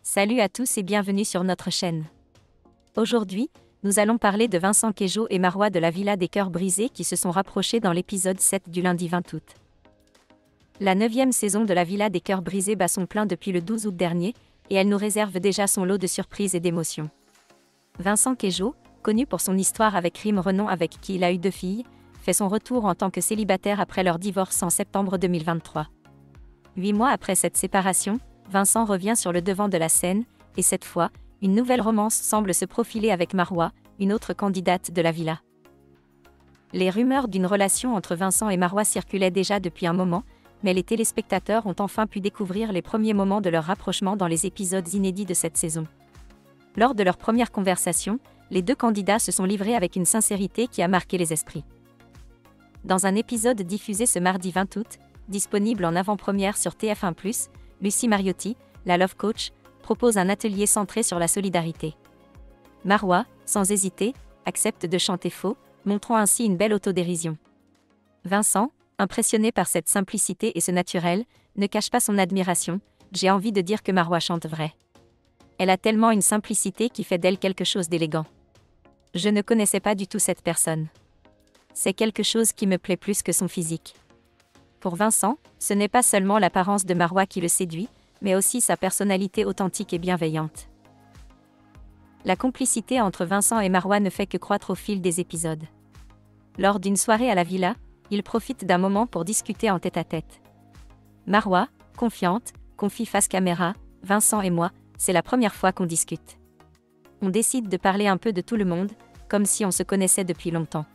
Salut à tous et bienvenue sur notre chaîne. Aujourd'hui, nous allons parler de Vincent Queijo et Marois de la Villa des Cœurs Brisés qui se sont rapprochés dans l'épisode 7 du lundi 20 août. La 9e saison de la Villa des Cœurs Brisés bat son plein depuis le 12 août dernier, et elle nous réserve déjà son lot de surprises et d'émotions. Vincent Queijo, connu pour son histoire avec Rim Renon avec qui il a eu 2 filles, fait son retour en tant que célibataire après leur divorce en septembre 2023. 8 mois après cette séparation, Vincent revient sur le devant de la scène, et cette fois, une nouvelle romance semble se profiler avec Marois, une autre candidate de la villa. Les rumeurs d'une relation entre Vincent et Marois circulaient déjà depuis un moment, mais les téléspectateurs ont enfin pu découvrir les premiers moments de leur rapprochement dans les épisodes inédits de cette saison. Lors de leur première conversation, les deux candidats se sont livrés avec une sincérité qui a marqué les esprits. Dans un épisode diffusé ce mardi 20 août, disponible en avant-première sur TF1+, Lucie Mariotti, la Love Coach, propose un atelier centré sur la solidarité. Marois, sans hésiter, accepte de chanter faux, montrant ainsi une belle autodérision. Vincent, impressionné par cette simplicité et ce naturel, ne cache pas son admiration. J'ai envie de dire que Marois chante vrai. Elle a tellement une simplicité qui fait d'elle quelque chose d'élégant. Je ne connaissais pas du tout cette personne. C'est quelque chose qui me plaît plus que son physique. Pour Vincent, ce n'est pas seulement l'apparence de Marois qui le séduit, mais aussi sa personnalité authentique et bienveillante. La complicité entre Vincent et Marois ne fait que croître au fil des épisodes. Lors d'une soirée à la villa, ils profitent d'un moment pour discuter en tête-à-tête. Marois, confiante, confie face caméra, Vincent et moi, c'est la première fois qu'on discute. On décide de parler un peu de tout le monde, comme si on se connaissait depuis longtemps.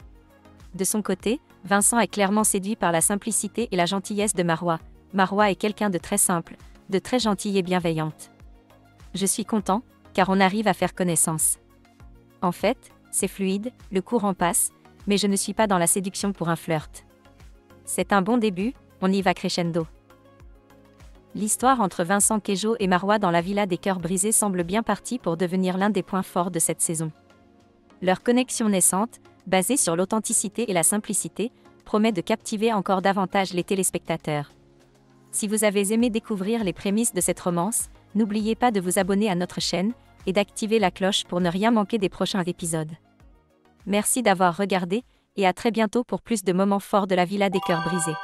De son côté, Vincent est clairement séduit par la simplicité et la gentillesse de Marois. Marois est quelqu'un de très simple, de très gentil et bienveillante. Je suis content, car on arrive à faire connaissance. En fait, c'est fluide, le courant passe, mais je ne suis pas dans la séduction pour un flirt. C'est un bon début, on y va crescendo. L'histoire entre Vincent Queijo et Marois dans la Villa des Cœurs Brisés semble bien partie pour devenir l'un des points forts de cette saison. Leur connexion naissante, basée sur l'authenticité et la simplicité, promet de captiver encore davantage les téléspectateurs. Si vous avez aimé découvrir les prémices de cette romance, n'oubliez pas de vous abonner à notre chaîne et d'activer la cloche pour ne rien manquer des prochains épisodes. Merci d'avoir regardé, et à très bientôt pour plus de moments forts de la Villa des Cœurs Brisés.